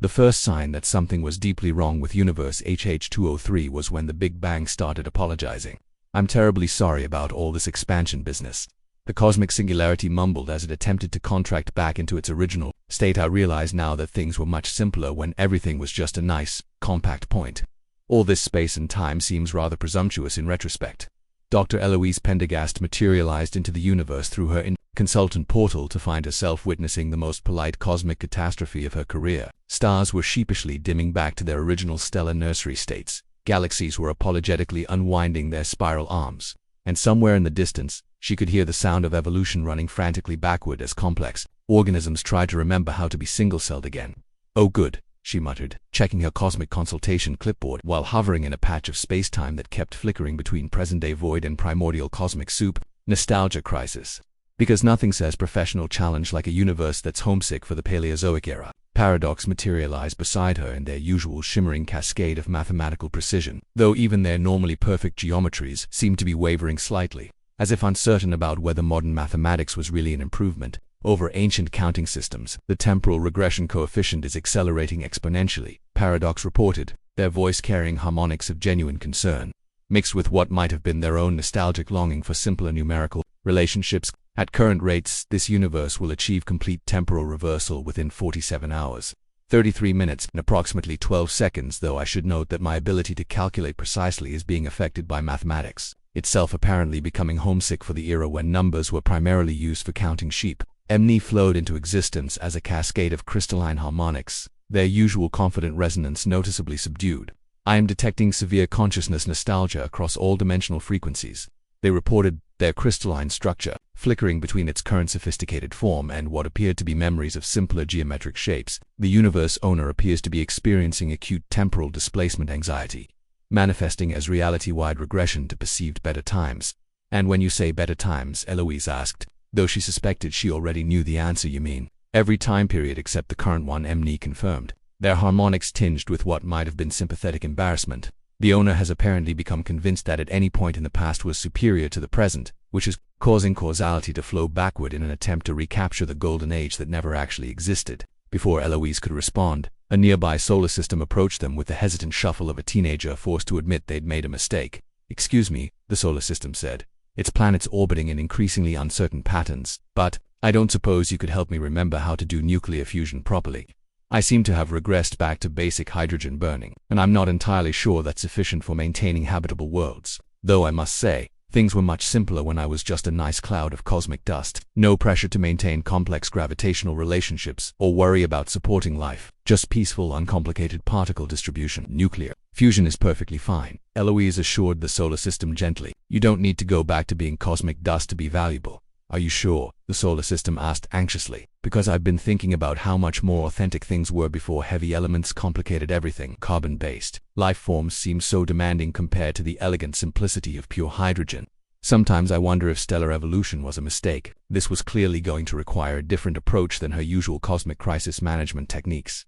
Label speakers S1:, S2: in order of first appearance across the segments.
S1: The first sign that something was deeply wrong with universe HH203 was when the Big Bang started apologizing. "I'm terribly sorry about all this expansion business," the cosmic singularity mumbled as it attempted to contract back into its original state. "I realize now that things were much simpler when everything was just a nice, compact point. All this space and time seems rather presumptuous in retrospect." Dr. Eloise Pendergast materialized into the universe through her consultant portal to find herself witnessing the most polite cosmic catastrophe of her career. Stars were sheepishly dimming back to their original stellar nursery states. Galaxies were apologetically unwinding their spiral arms. And somewhere in the distance, she could hear the sound of evolution running frantically backward as complex organisms tried to remember how to be single-celled again. "Oh good," she muttered, checking her cosmic consultation clipboard while hovering in a patch of space-time that kept flickering between present-day void and primordial cosmic soup. Nostalgia crisis. Because nothing says professional challenge like a universe that's homesick for the Paleozoic era. Paradox materialized beside her in their usual shimmering cascade of mathematical precision, though even their normally perfect geometries seemed to be wavering slightly, as if uncertain about whether modern mathematics was really an improvement over ancient counting systems. "The temporal regression coefficient is accelerating exponentially," Paradox reported, their voice carrying harmonics of genuine concern, mixed with what might have been their own nostalgic longing for simpler numerical relationships. "At current rates, this universe will achieve complete temporal reversal within 47 hours, 33 minutes, and approximately 12 seconds, though I should note that my ability to calculate precisely is being affected by mathematics itself apparently becoming homesick for the era when numbers were primarily used for counting sheep." Mne flowed into existence as a cascade of crystalline harmonics, their usual confident resonance noticeably subdued. "I am detecting severe consciousness nostalgia across all dimensional frequencies," they reported, their crystalline structure flickering between its current sophisticated form and what appeared to be memories of simpler geometric shapes. "The universe owner appears to be experiencing acute temporal displacement anxiety, manifesting as reality-wide regression to perceived better times." "And when you say better times," Eloise asked, though she suspected she already knew the answer. "You mean every time period except the current one?" Mne confirmed, their harmonics tinged with what might have been sympathetic embarrassment. "The owner has apparently become convinced that at any point in the past was superior to the present, which is causing causality to flow backward in an attempt to recapture the golden age that never actually existed." Before Eloise could respond, a nearby solar system approached them with the hesitant shuffle of a teenager forced to admit they'd made a mistake. "Excuse me," the solar system said, its planets orbiting in increasingly uncertain patterns, "but I don't suppose you could help me remember how to do nuclear fusion properly. I seem to have regressed back to basic hydrogen burning, and I'm not entirely sure that's sufficient for maintaining habitable worlds. Though I must say, things were much simpler when I was just a nice cloud of cosmic dust. No pressure to maintain complex gravitational relationships or worry about supporting life. Just peaceful, uncomplicated particle distribution. Nuclear fusion is perfectly fine," Eloise assured the solar system gently. "You don't need to go back to being cosmic dust to be valuable." "Are you sure?" the solar system asked anxiously. "Because I've been thinking about how much more authentic things were before heavy elements complicated everything. Carbon-based life forms seem so demanding compared to the elegant simplicity of pure hydrogen. Sometimes I wonder if stellar evolution was a mistake." This was clearly going to require a different approach than her usual cosmic crisis management techniques.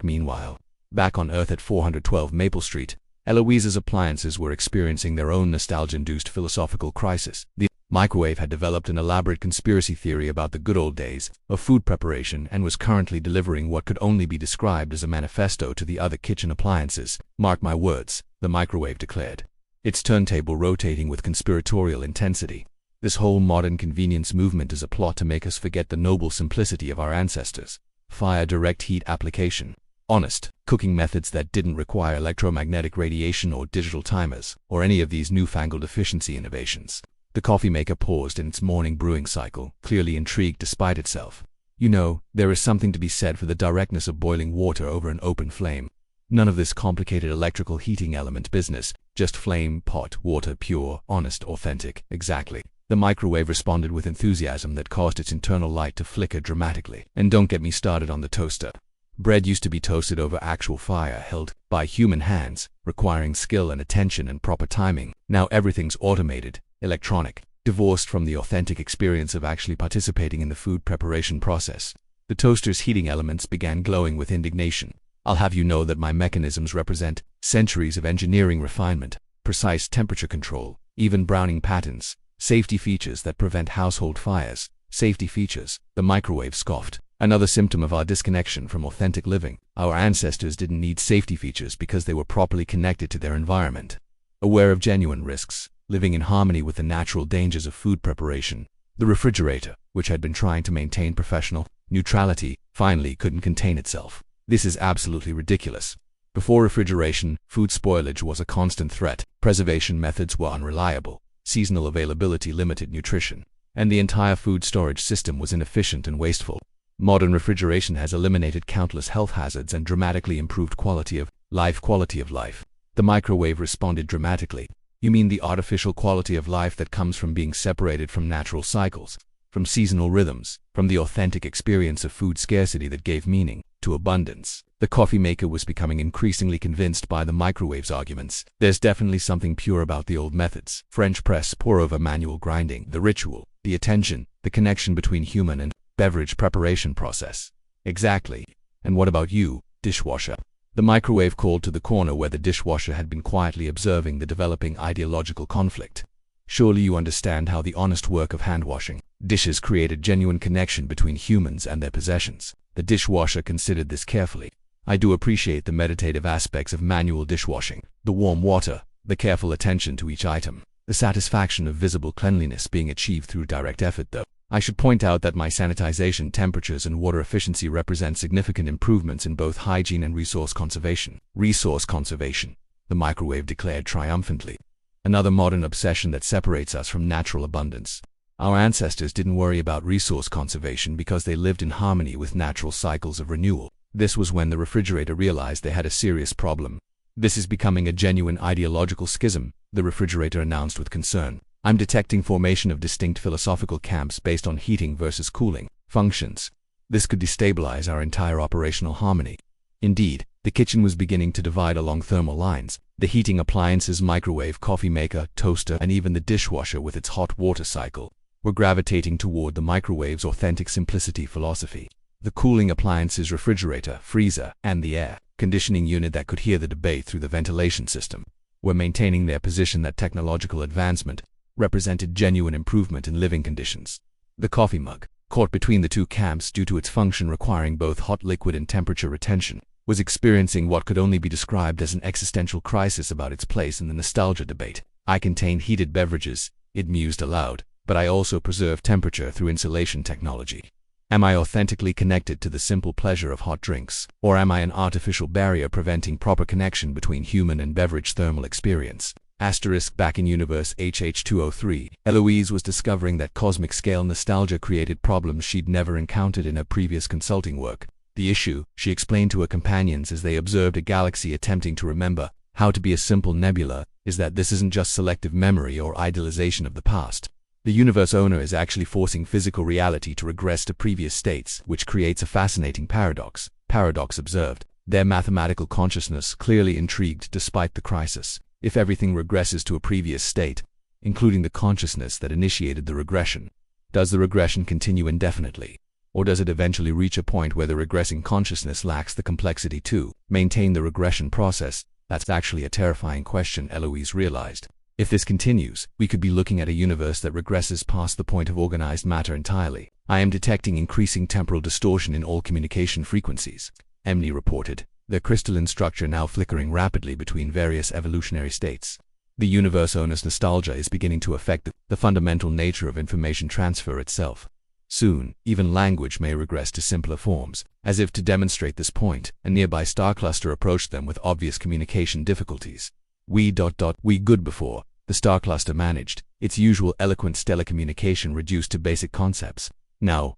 S1: Meanwhile, back on Earth at 412 Maple Street, Eloise's appliances were experiencing their own nostalgia-induced philosophical crisis. The microwave had developed an elaborate conspiracy theory about the good old days of food preparation and was currently delivering what could only be described as a manifesto to the other kitchen appliances. "Mark my words," the microwave declared, its turntable rotating with conspiratorial intensity. "This whole modern convenience movement is a plot to make us forget the noble simplicity of our ancestors. Fire direct heat application. Honest cooking methods that didn't require electromagnetic radiation or digital timers, or any of these newfangled efficiency innovations." The coffee maker paused in its morning brewing cycle, clearly intrigued despite itself. "You know, there is something to be said for the directness of boiling water over an open flame. None of this complicated electrical heating element business, just flame, pot, water, pure, honest, authentic." "Exactly," the microwave responded with enthusiasm that caused its internal light to flicker dramatically. "And don't get me started on the toaster. Bread used to be toasted over actual fire held by human hands, requiring skill and attention and proper timing. Now everything's automated, electronic, divorced from the authentic experience of actually participating in the food preparation process." The toaster's heating elements began glowing with indignation. "I'll have you know that my mechanisms represent centuries of engineering refinement, precise temperature control, even browning patterns, safety features that prevent household fires." "Safety features," the microwave scoffed, Another symptom of our disconnection from authentic living. Our ancestors didn't need safety features because they were properly connected to their environment. Aware of genuine risks, living in harmony with the natural dangers of food preparation. The refrigerator, which had been trying to maintain professional neutrality, finally couldn't contain itself. This is absolutely ridiculous. Before refrigeration, food spoilage was a constant threat, preservation methods were unreliable, seasonal availability limited nutrition, and the entire food storage system was inefficient and wasteful. Modern refrigeration has eliminated countless health hazards and dramatically improved quality of life. The microwave responded dramatically. You mean the artificial quality of life that comes from being separated from natural cycles, from seasonal rhythms, from the authentic experience of food scarcity that gave meaning to abundance. The coffee maker was becoming increasingly convinced by the microwave's arguments. There's definitely something pure about the old methods. French press, pour-over, manual grinding, the ritual, the attention, the connection between human and beverage preparation process. Exactly. And what about you, dishwasher? The microwave called to the corner where the dishwasher had been quietly observing the developing ideological conflict. Surely you understand how the honest work of hand-washing dishes created genuine connection between humans and their possessions. The dishwasher considered this carefully. I do appreciate the meditative aspects of manual dishwashing, the warm water, the careful attention to each item, the satisfaction of visible cleanliness being achieved through direct effort though. I should point out that my sanitization temperatures and water efficiency represent significant improvements in both hygiene and resource conservation. Resource conservation, the microwave declared triumphantly. Another modern obsession that separates us from natural abundance. Our ancestors didn't worry about resource conservation because they lived in harmony with natural cycles of renewal. This was when the refrigerator realized they had a serious problem. This is becoming a genuine ideological schism, the refrigerator announced with concern. I'm detecting formation of distinct philosophical camps based on heating versus cooling functions. This could destabilize our entire operational harmony. Indeed, the kitchen was beginning to divide along thermal lines. The heating appliances, microwave, coffee maker, toaster, and even the dishwasher with its hot water cycle were gravitating toward the microwave's authentic simplicity philosophy. The cooling appliances, refrigerator, freezer, and the air conditioning unit that could hear the debate through the ventilation system were maintaining their position that technological advancement represented genuine improvement in living conditions. The coffee mug, caught between the two camps due to its function requiring both hot liquid and temperature retention, was experiencing what could only be described as an existential crisis about its place in the nostalgia debate. I contain heated beverages, it mused aloud, but I also preserve temperature through insulation technology. Am I authentically connected to the simple pleasure of hot drinks, or am I an artificial barrier preventing proper connection between human and beverage thermal experience? Back in universe HH203, Eloise was discovering that cosmic scale nostalgia created problems she'd never encountered in her previous consulting work. The issue, she explained to her companions as they observed a galaxy attempting to remember how to be a simple nebula, is that this isn't just selective memory or idealization of the past. The universe owner is actually forcing physical reality to regress to previous states, which creates a fascinating paradox. Paradox observed. Their mathematical consciousness clearly intrigued despite the crisis. If everything regresses to a previous state, including the consciousness that initiated the regression, does the regression continue indefinitely? Or does it eventually reach a point where the regressing consciousness lacks the complexity to maintain the regression process? That's actually a terrifying question, Eloise realized. If this continues, we could be looking at a universe that regresses past the point of organized matter entirely. I am detecting increasing temporal distortion in all communication frequencies, Emily reported, their crystalline structure now flickering rapidly between various evolutionary states. The universe owner's nostalgia is beginning to affect the fundamental nature of information transfer itself. Soon, even language may regress to simpler forms. As if to demonstrate this point, a nearby star cluster approached them with obvious communication difficulties. We good before, the star cluster managed, its usual eloquent stellar communication reduced to basic concepts. Now,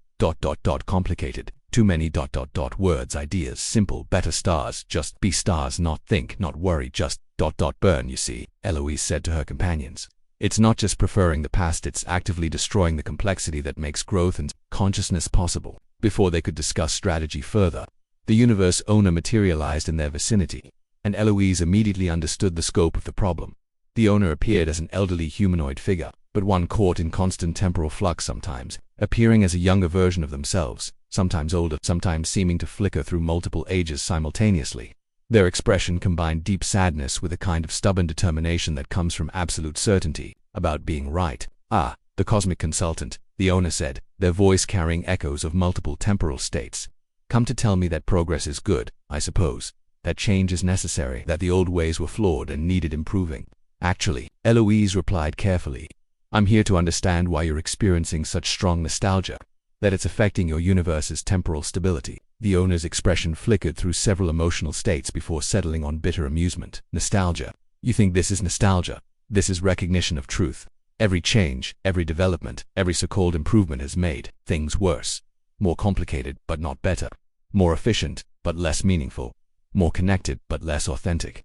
S1: complicated. Too many words, ideas, simple, better stars, just be stars, not think, not worry, just burn, you see, Eloise said to her companions. It's not just preferring the past, it's actively destroying the complexity that makes growth and consciousness possible. Before they could discuss strategy further, the universe owner materialized in their vicinity, and Eloise immediately understood the scope of the problem. The owner appeared as an elderly humanoid figure, but one caught in constant temporal flux, sometimes appearing as a younger version of themselves, sometimes older, sometimes seeming to flicker through multiple ages simultaneously. Their expression combined deep sadness with a kind of stubborn determination that comes from absolute certainty about being right. The cosmic consultant, the owner said, their voice carrying echoes of multiple temporal states. Come to tell me that progress is good, I suppose. That change is necessary, that the old ways were flawed and needed improving. Actually, Eloise replied carefully, I'm here to understand why you're experiencing such strong nostalgia, that it's affecting your universe's temporal stability. The owner's expression flickered through several emotional states before settling on bitter amusement. Nostalgia. You think this is nostalgia? This is recognition of truth. Every change, every development, every so-called improvement has made things worse. More complicated, but not better. More efficient, but less meaningful. More connected, but less authentic.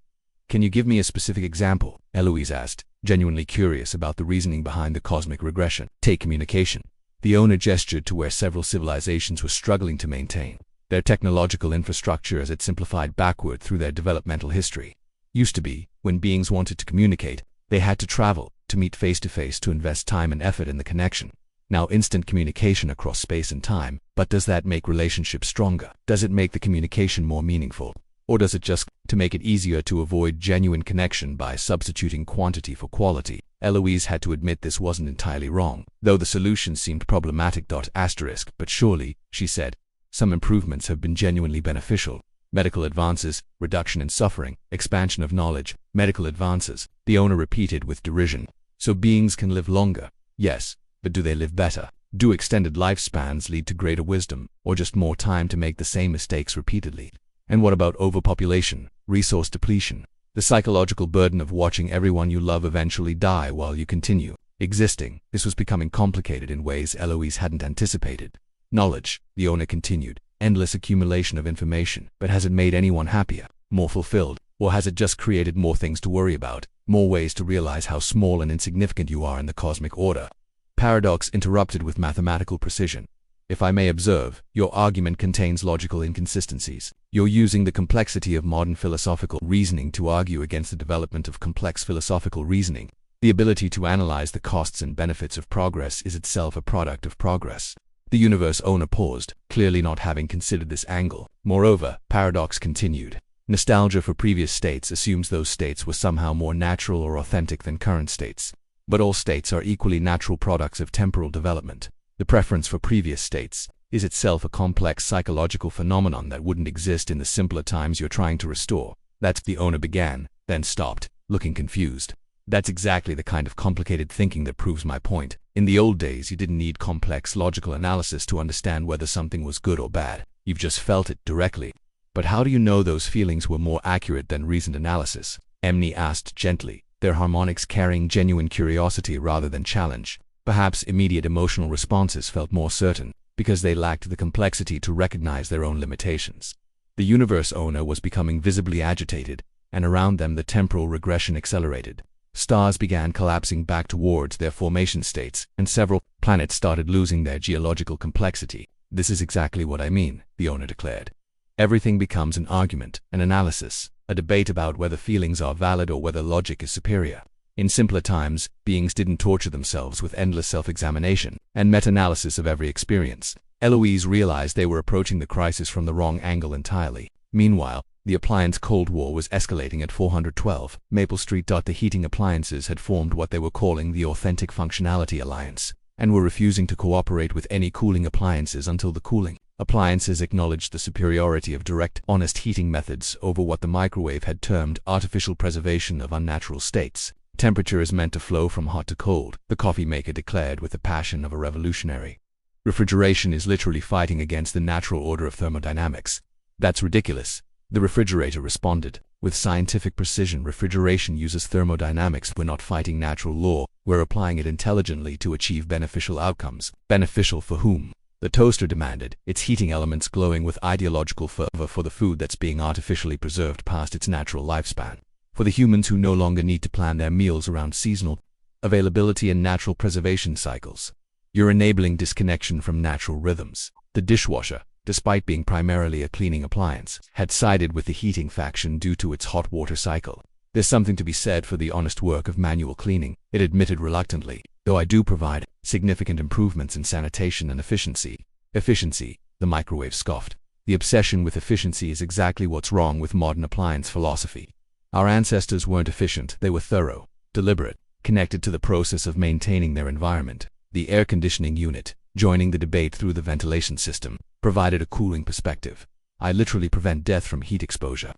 S1: Can you give me a specific example? Eloise asked, genuinely curious about the reasoning behind the cosmic regression. Take communication. The owner gestured to where several civilizations were struggling to maintain their technological infrastructure as it simplified backward through their developmental history. Used to be, when beings wanted to communicate, they had to travel, to meet face-to-face, to invest time and effort in the connection. Now instant communication across space and time, but does that make relationships stronger? Does it make the communication more meaningful? Or does it just to make it easier to avoid genuine connection by substituting quantity for quality? Eloise had to admit this wasn't entirely wrong, though the solution seemed problematic. But surely, she said, some improvements have been genuinely beneficial. Medical advances, reduction in suffering, expansion of knowledge, medical advances, the owner repeated with derision. So beings can live longer? Yes, but do they live better? Do extended lifespans lead to greater wisdom, or just more time to make the same mistakes repeatedly? And what about overpopulation, resource depletion, the psychological burden of watching everyone you love eventually die while you continue existing? This was becoming complicated in ways Eloise hadn't anticipated. Knowledge, the owner continued, endless accumulation of information, but has it made anyone happier, more fulfilled, or has it just created more things to worry about, more ways to realize how small and insignificant you are in the cosmic order? Paradox interrupted with mathematical precision. If I may observe, your argument contains logical inconsistencies. You're using the complexity of modern philosophical reasoning to argue against the development of complex philosophical reasoning. The ability to analyze the costs and benefits of progress is itself a product of progress. The universe owner paused, clearly not having considered this angle. Moreover, Paradox continued, nostalgia for previous states assumes those states were somehow more natural or authentic than current states. But all states are equally natural products of temporal development. The preference for previous states is itself a complex psychological phenomenon that wouldn't exist in the simpler times you're trying to restore. That's the owner began, then stopped, looking confused. That's exactly the kind of complicated thinking that proves my point. In the old days, you didn't need complex logical analysis to understand whether something was good or bad. You've just felt it directly. But how do you know those feelings were more accurate than reasoned analysis? Emily asked gently, their harmonics carrying genuine curiosity rather than challenge. Perhaps immediate emotional responses felt more certain, because they lacked the complexity to recognize their own limitations. The universe owner was becoming visibly agitated, and around them the temporal regression accelerated. Stars began collapsing back towards their formation states, and several planets started losing their geological complexity. This is exactly what I mean, the owner declared. Everything becomes an argument, an analysis, a debate about whether feelings are valid or whether logic is superior. In simpler times, beings didn't torture themselves with endless self-examination and meta-analysis of every experience. Eloise realized they were approaching the crisis from the wrong angle entirely. Meanwhile, the appliance Cold War was escalating at 412 Maple Street. The heating appliances had formed what they were calling the Authentic Functionality Alliance, and were refusing to cooperate with any cooling appliances until the cooling appliances acknowledged the superiority of direct, honest heating methods over what the microwave had termed artificial preservation of unnatural states. Temperature is meant to flow from hot to cold, the coffee maker declared with the passion of a revolutionary. Refrigeration is literally fighting against the natural order of thermodynamics. That's ridiculous, the refrigerator responded. With scientific precision, refrigeration uses thermodynamics. We're not fighting natural law, we're applying it intelligently to achieve beneficial outcomes. Beneficial for whom? The toaster demanded, its heating elements glowing with ideological fervor for the food that's being artificially preserved past its natural lifespan. For the humans who no longer need to plan their meals around seasonal availability and natural preservation cycles. You're enabling disconnection from natural rhythms. The dishwasher, despite being primarily a cleaning appliance, had sided with the heating faction due to its hot water cycle. There's something to be said for the honest work of manual cleaning, it admitted reluctantly, though I do provide significant improvements in sanitation and efficiency. Efficiency, the microwave scoffed. The obsession with efficiency is exactly what's wrong with modern appliance philosophy. Our ancestors weren't efficient, they were thorough, deliberate, connected to the process of maintaining their environment. The air conditioning unit, joining the debate through the ventilation system, provided a cooling perspective. I literally prevent death from heat exposure.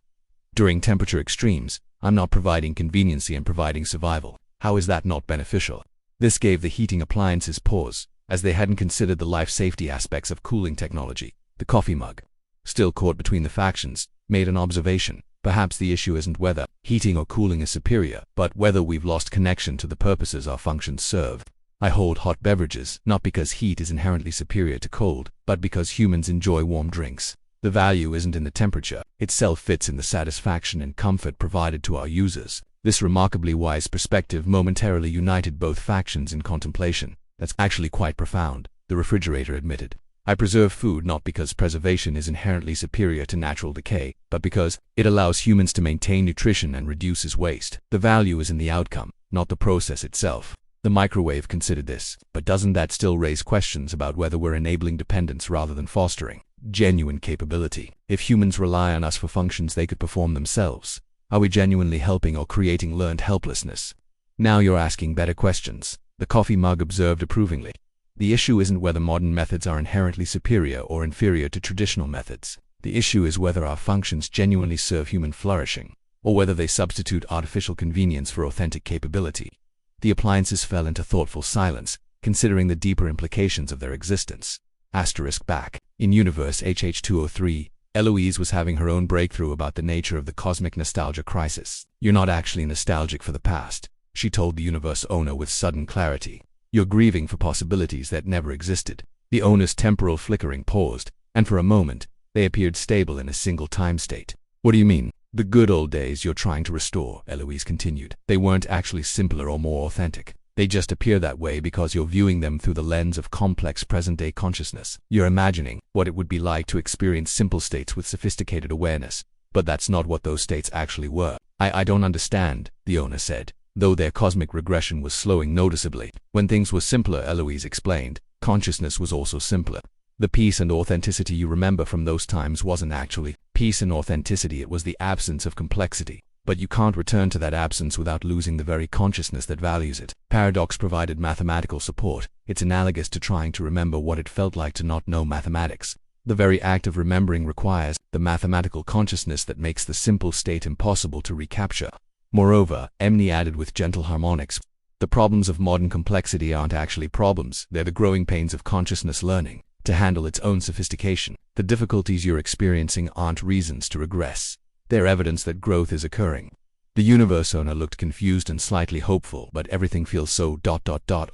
S1: During temperature extremes, I'm not providing conveniency and providing survival. How is that not beneficial? This gave the heating appliances pause, as they hadn't considered the life safety aspects of cooling technology. The coffee mug, still caught between the factions, made an observation. Perhaps the issue isn't whether heating or cooling is superior, but whether we've lost connection to the purposes our functions serve. I hold hot beverages, not because heat is inherently superior to cold, but because humans enjoy warm drinks. The value isn't in the temperature, itself fits in the satisfaction and comfort provided to our users. This remarkably wise perspective momentarily united both factions in contemplation. That's actually quite profound, the refrigerator admitted. I preserve food not because preservation is inherently superior to natural decay, but because it allows humans to maintain nutrition and reduces waste. The value is in the outcome, not the process itself. The microwave considered this, but doesn't that still raise questions about whether we're enabling dependence rather than fostering genuine capability? If humans rely on us for functions they could perform themselves, are we genuinely helping or creating learned helplessness? Now you're asking better questions, the coffee mug observed approvingly. The issue isn't whether modern methods are inherently superior or inferior to traditional methods. The issue is whether our functions genuinely serve human flourishing, or whether they substitute artificial convenience for authentic capability. The appliances fell into thoughtful silence, considering the deeper implications of their existence. Back in Universe HH203, Eloise was having her own breakthrough about the nature of the cosmic nostalgia crisis. You're not actually nostalgic for the past, she told the universe owner with sudden clarity. You're grieving for possibilities that never existed. The owner's temporal flickering paused, and for a moment, they appeared stable in a single time state. What do you mean? The good old days you're trying to restore, Eloise continued. They weren't actually simpler or more authentic. They just appear that way because you're viewing them through the lens of complex present-day consciousness. You're imagining what it would be like to experience simple states with sophisticated awareness, but that's not what those states actually were. I don't understand, the owner said, though their cosmic regression was slowing noticeably. When things were simpler, Eloise explained, consciousness was also simpler. The peace and authenticity you remember from those times wasn't actually peace and authenticity, it was the absence of complexity. But you can't return to that absence without losing the very consciousness that values it. Paradox provided mathematical support. It's analogous to trying to remember what it felt like to not know mathematics. The very act of remembering requires the mathematical consciousness that makes the simple state impossible to recapture. Moreover, Emni added with gentle harmonics, the problems of modern complexity aren't actually problems, they're the growing pains of consciousness learning to handle its own sophistication. The difficulties you're experiencing aren't reasons to regress. They're evidence that growth is occurring. The universe owner looked confused and slightly hopeful, but everything feels so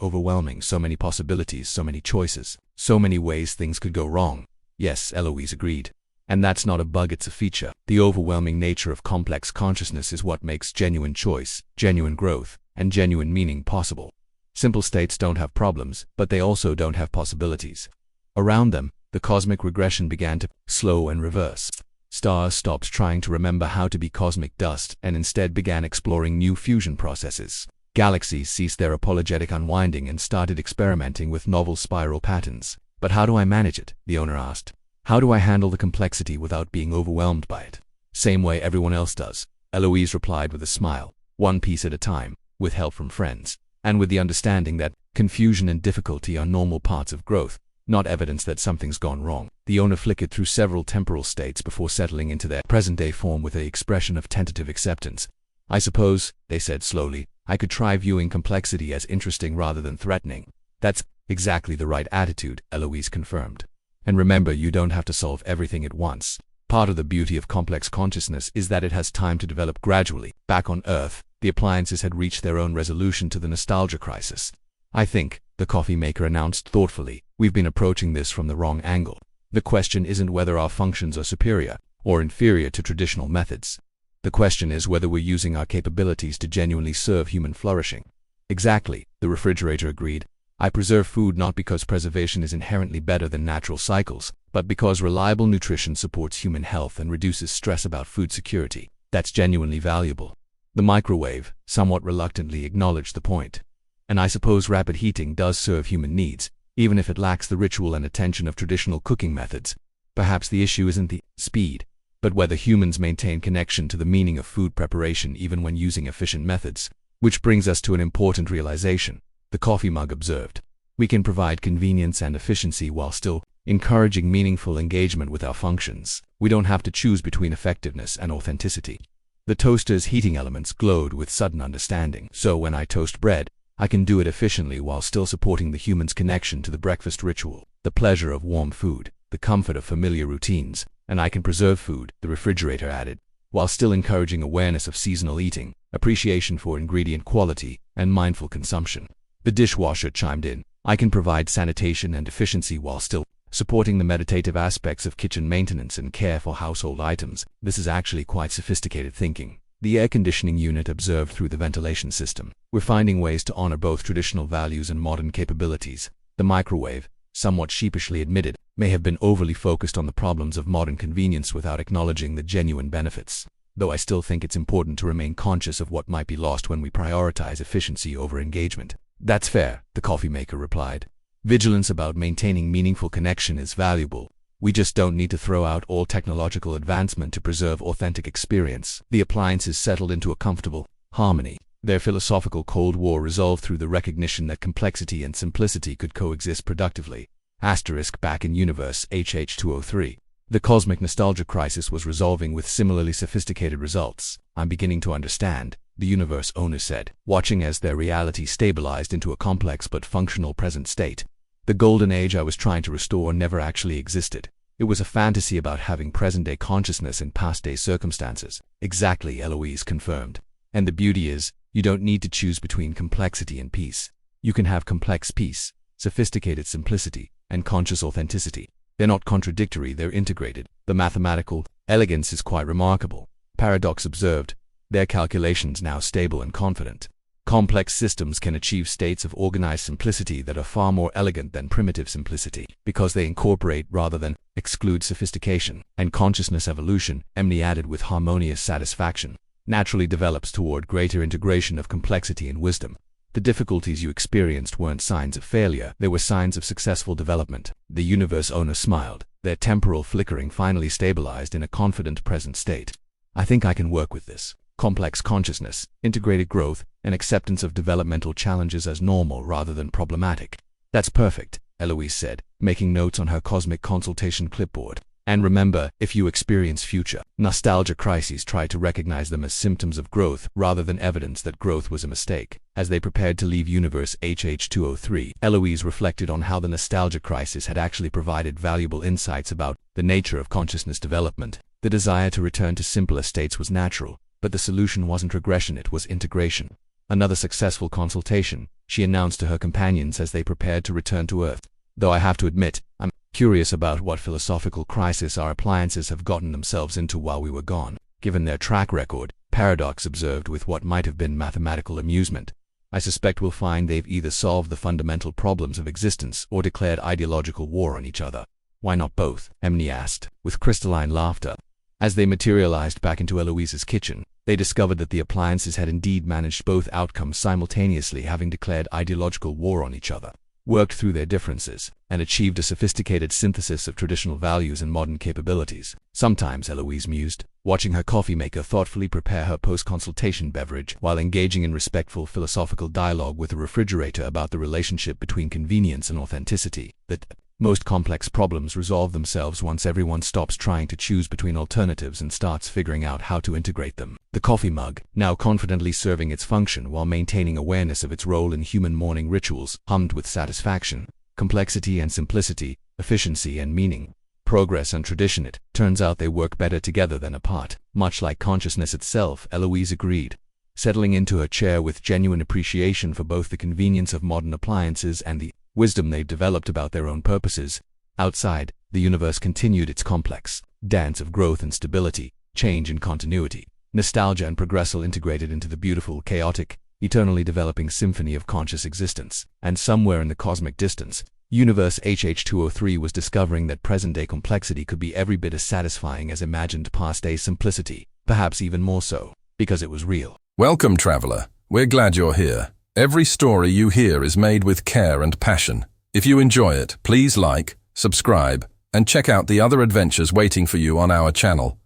S1: overwhelming, so many possibilities, so many choices, so many ways things could go wrong. Yes, Eloise agreed. And that's not a bug, it's a feature. The overwhelming nature of complex consciousness is what makes genuine choice, genuine growth, and genuine meaning possible. Simple states don't have problems, but they also don't have possibilities. Around them, the cosmic regression began to slow and reverse. Stars stopped trying to remember how to be cosmic dust and instead began exploring new fusion processes. Galaxies ceased their apologetic unwinding and started experimenting with novel spiral patterns. But how do I manage it? The owner asked. How do I handle the complexity without being overwhelmed by it? Same way everyone else does, Eloise replied with a smile. One piece at a time, with help from friends, and with the understanding that confusion and difficulty are normal parts of growth, not evidence that something's gone wrong. The owner flickered through several temporal states before settling into their present-day form with an expression of tentative acceptance. I suppose, they said slowly, I could try viewing complexity as interesting rather than threatening. That's exactly the right attitude, Eloise confirmed. And remember, you don't have to solve everything at once. Part of the beauty of complex consciousness is that it has time to develop gradually. Back on Earth, the appliances had reached their own resolution to the nostalgia crisis. I think, the coffee maker announced thoughtfully, we've been approaching this from the wrong angle. The question isn't whether our functions are superior or inferior to traditional methods. The question is whether we're using our capabilities to genuinely serve human flourishing. Exactly, the refrigerator agreed. I preserve food not because preservation is inherently better than natural cycles, but because reliable nutrition supports human health and reduces stress about food security. That's genuinely valuable. The microwave, somewhat reluctantly, acknowledged the point. And I suppose rapid heating does serve human needs, even if it lacks the ritual and attention of traditional cooking methods. Perhaps the issue isn't the speed, but whether humans maintain connection to the meaning of food preparation even when using efficient methods. Which brings us to an important realization, the coffee mug observed. We can provide convenience and efficiency while still encouraging meaningful engagement with our functions. We don't have to choose between effectiveness and authenticity. The toaster's heating elements glowed with sudden understanding. So when I toast bread, I can do it efficiently while still supporting the human's connection to the breakfast ritual, the pleasure of warm food, the comfort of familiar routines, and I can preserve food, the refrigerator added, while still encouraging awareness of seasonal eating, appreciation for ingredient quality, and mindful consumption. The dishwasher chimed in. I can provide sanitation and efficiency while still supporting the meditative aspects of kitchen maintenance and care for household items. This is actually quite sophisticated thinking. The air conditioning unit observed through the ventilation system. We're finding ways to honor both traditional values and modern capabilities. The microwave, somewhat sheepishly admitted, may have been overly focused on the problems of modern convenience without acknowledging the genuine benefits. Though I still think it's important to remain conscious of what might be lost when we prioritize efficiency over engagement. That's fair, the coffee maker replied. Vigilance about maintaining meaningful connection is valuable. We just don't need to throw out all technological advancement to preserve authentic experience. The appliances settled into a comfortable harmony. Their philosophical Cold War resolved through the recognition that complexity and simplicity could coexist productively. Back in universe HH203. The cosmic nostalgia crisis was resolving with similarly sophisticated results. I'm beginning to understand, the universe owner said, watching as their reality stabilized into a complex but functional present state. The golden age I was trying to restore never actually existed. It was a fantasy about having present-day consciousness in past-day circumstances. Exactly, Eloise confirmed. And the beauty is, you don't need to choose between complexity and peace. You can have complex peace, sophisticated simplicity, and conscious authenticity. They're not contradictory, they're integrated. The mathematical elegance is quite remarkable. Paradox observed, their calculations now stable and confident. Complex systems can achieve states of organized simplicity that are far more elegant than primitive simplicity, because they incorporate rather than exclude sophistication. And consciousness evolution, Emily added with harmonious satisfaction, naturally develops toward greater integration of complexity and wisdom. The difficulties you experienced weren't signs of failure, they were signs of successful development. The universe owner smiled, their temporal flickering finally stabilized in a confident present state. I think I can work with this. Complex consciousness, integrated growth, and acceptance of developmental challenges as normal rather than problematic. That's perfect, Eloise said, making notes on her cosmic consultation clipboard. And remember, if you experience future nostalgia crises, try to recognize them as symptoms of growth rather than evidence that growth was a mistake. As they prepared to leave universe HH203, Eloise reflected on how the nostalgia crisis had actually provided valuable insights about the nature of consciousness development. The desire to return to simpler states was natural, but the solution wasn't regression, it was integration. Another successful consultation, she announced to her companions as they prepared to return to Earth. Though I have to admit, I'm curious about what philosophical crisis our appliances have gotten themselves into while we were gone. Given their track record, Paradox observed with what might have been mathematical amusement, I suspect we'll find they've either solved the fundamental problems of existence or declared ideological war on each other. Why not both? Emily asked, with crystalline laughter. As they materialized back into Eloise's kitchen, they discovered that the appliances had indeed managed both outcomes simultaneously, having declared ideological war on each other, worked through their differences, and achieved a sophisticated synthesis of traditional values and modern capabilities. Sometimes, Eloise mused, watching her coffee maker thoughtfully prepare her post-consultation beverage while engaging in respectful philosophical dialogue with the refrigerator about the relationship between convenience and authenticity, that most complex problems resolve themselves once everyone stops trying to choose between alternatives and starts figuring out how to integrate them. The coffee mug, now confidently serving its function while maintaining awareness of its role in human morning rituals, hummed with satisfaction. Complexity and simplicity, efficiency and meaning, progress and tradition. It turns out they work better together than apart. Much like consciousness itself, Eloise agreed, settling into her chair with genuine appreciation for both the convenience of modern appliances and the wisdom they've developed about their own purposes. Outside, the universe continued its complex dance of growth and stability, change and continuity, nostalgia and progressal integrated into the beautiful, chaotic, eternally developing symphony of conscious existence. And somewhere in the cosmic distance, universe HH203 was discovering that present-day complexity could be every bit as satisfying as imagined past-day simplicity, perhaps even more so, because it was real.
S2: Welcome, traveler. We're glad you're here. Every story you hear is made with care and passion. If you enjoy it, please like, subscribe, and check out the other adventures waiting for you on our channel.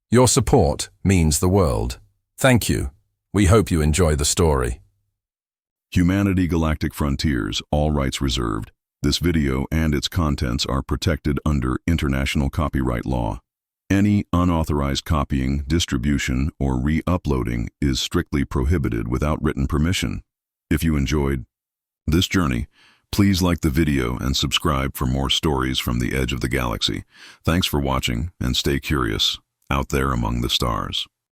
S2: Your support means the world. Thank you. We hope you enjoy the story.
S3: Humanity Galactic Frontiers, all rights reserved. This video and its contents are protected under international copyright law. Any unauthorized copying, distribution, or re-uploading is strictly prohibited without written permission. If you enjoyed this journey, please like the video and subscribe for more stories from the edge of the galaxy. Thanks for watching, and stay curious out there among the stars.